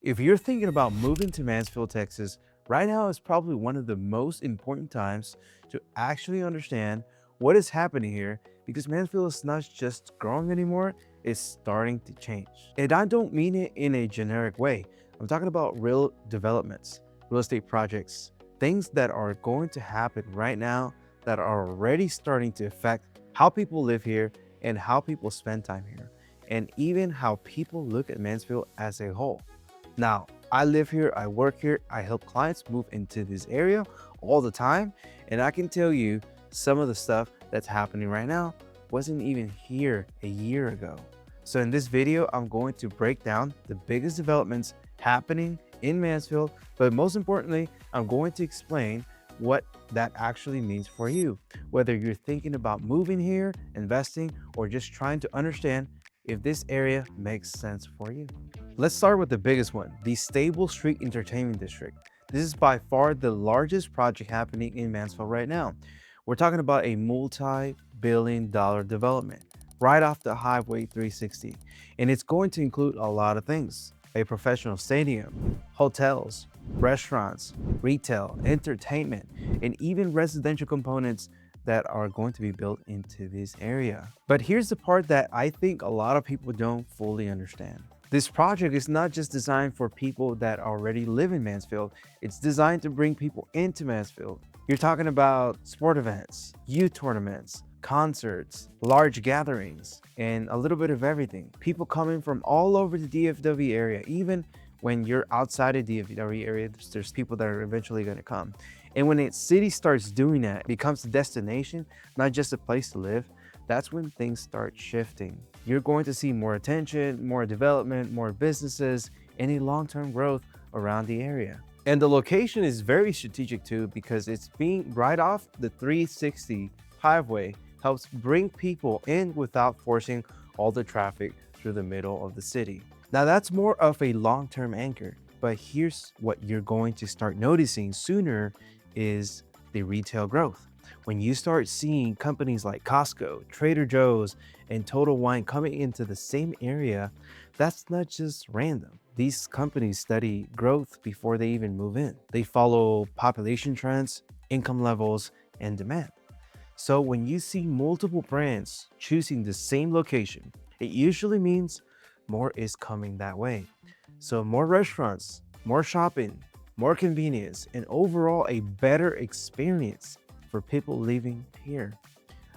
If you're thinking about moving to Mansfield, Texas, right now is probably one of the most important times to actually understand what is happening here because Mansfield is not just growing anymore, it's starting to change. And I don't mean it in a generic way. I'm talking about real developments, real estate projects, things that are going to happen right now that are already starting to affect how people live here and how people spend time here, and even how people look at Mansfield as a whole. Now, I live here, I work here, I help clients move into this area all the time, and I can tell you some of the stuff that's happening right now wasn't even here a year ago. So in this video, I'm going to break down the biggest developments happening in Mansfield, but most importantly, I'm going to explain what that actually means for you, whether you're thinking about moving here, investing, or just trying to understand if this area makes sense for you. Let's start with the biggest one, the Staybolt Street Entertainment District. This is by far the largest project happening in Mansfield right now. We're talking about a multi-billion-dollar development right off the Highway 360. And it's going to include a lot of things: a professional stadium, hotels, restaurants, retail, entertainment, and even residential components that are going to be built into this area. But here's the part that I think a lot of people don't fully understand. This project is not just designed for people that already live in Mansfield, it's designed to bring people into Mansfield. You're talking about sport events, youth tournaments, concerts, large gatherings, and a little bit of everything. People coming from all over the DFW area. Even when you're outside of the DFW area, there's people that are eventually going to come. And when a city starts doing that, it becomes a destination, not just a place to live, that's when things start shifting. You're going to see more attention, more development, more businesses, and a long-term growth around the area. And the location is very strategic too, because it's being right off the 360 highway, helps bring people in without forcing all the traffic through the middle of the city. Now that's more of a long-term anchor, but here's what you're going to start noticing sooner is the retail growth. When you start seeing companies like Costco, Trader Joe's, and Total Wine coming into the same area, that's not just random. These companies study growth before they even move in. They follow population trends, income levels, and demand. So when you see multiple brands choosing the same location, it usually means more is coming that way. So more restaurants, more shopping, more convenience, and overall a better experience for people living here.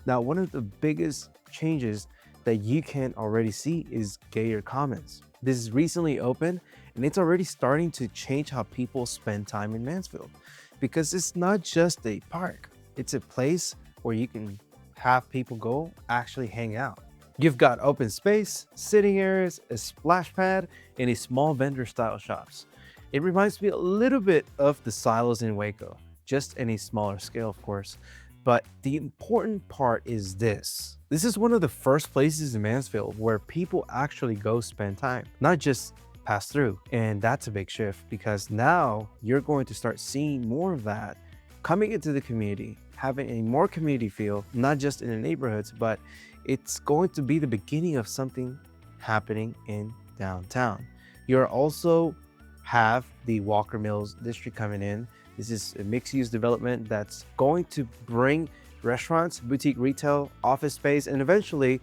Now, one of the biggest changes that you can already see is Gayor Commons. This is recently opened and it's already starting to change how people spend time in Mansfield, because it's not just a park, it's a place where you can have people go actually hang out. You've got open space, sitting areas, a splash pad, and a small vendor style shops. It reminds me a little bit of the silos in Waco, just in a smaller scale, of course. But the important part is this. This is one of the first places in Mansfield where people actually go spend time, not just pass through. And that's a big shift, because now you're going to start seeing more of that coming into the community, having a more community feel, not just in the neighborhoods, but it's going to be the beginning of something happening in downtown. You're also have the Walker Mills district coming in. This is a mixed-use development that's going to bring restaurants, boutique retail, office space, and eventually,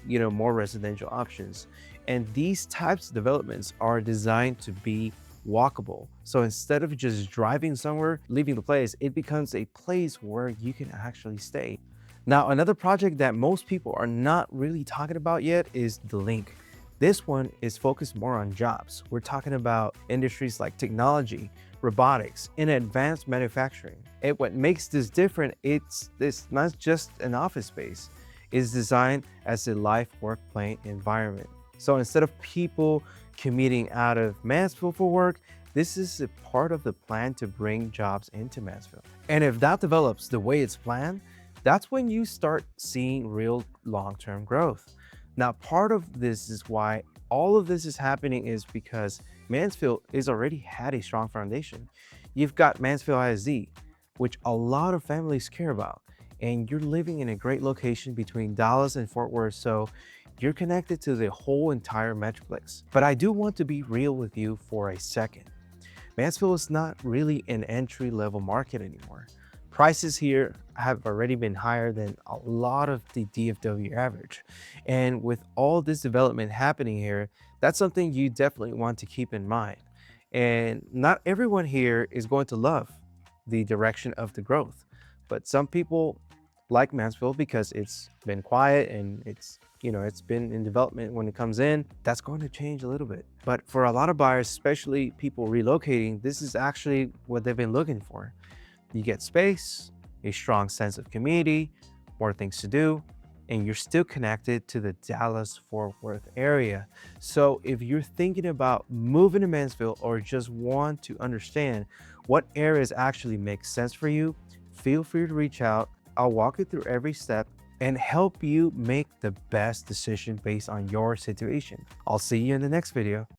more residential options. And these types of developments are designed to be walkable. So instead of just driving somewhere, leaving the place, it becomes a place where you can actually stay. Now, another project that most people are not really talking about yet is the Link. This one is focused more on jobs. We're talking about industries like technology, robotics, and advanced manufacturing. And what makes this different, it's not just an office space. It's designed as a life, work, play environment. So instead of people commuting out of Mansfield for work, this is a part of the plan to bring jobs into Mansfield. And if that develops the way it's planned, that's when you start seeing real long-term growth. Now, part of this is why all of this is happening is because Mansfield is already had a strong foundation. You've got Mansfield ISD, which a lot of families care about, and you're living in a great location between Dallas and Fort Worth. So you're connected to the whole entire metroplex. But I do want to be real with you for a second. Mansfield is not really an entry-level market anymore. Prices here have already been higher than a lot of the DFW average. And with all this development happening here, that's something you definitely want to keep in mind. And not everyone here is going to love the direction of the growth, but some people like Mansfield because it's been quiet and it's been in development. When it comes in, that's going to change a little bit. But for a lot of buyers, especially people relocating, this is actually what they've been looking for. You get space, a strong sense of community, more things to do, and you're still connected to the Dallas-Fort Worth area. So if you're thinking about moving to Mansfield or just want to understand what areas actually make sense for you, feel free to reach out. I'll walk you through every step and help you make the best decision based on your situation. I'll see you in the next video.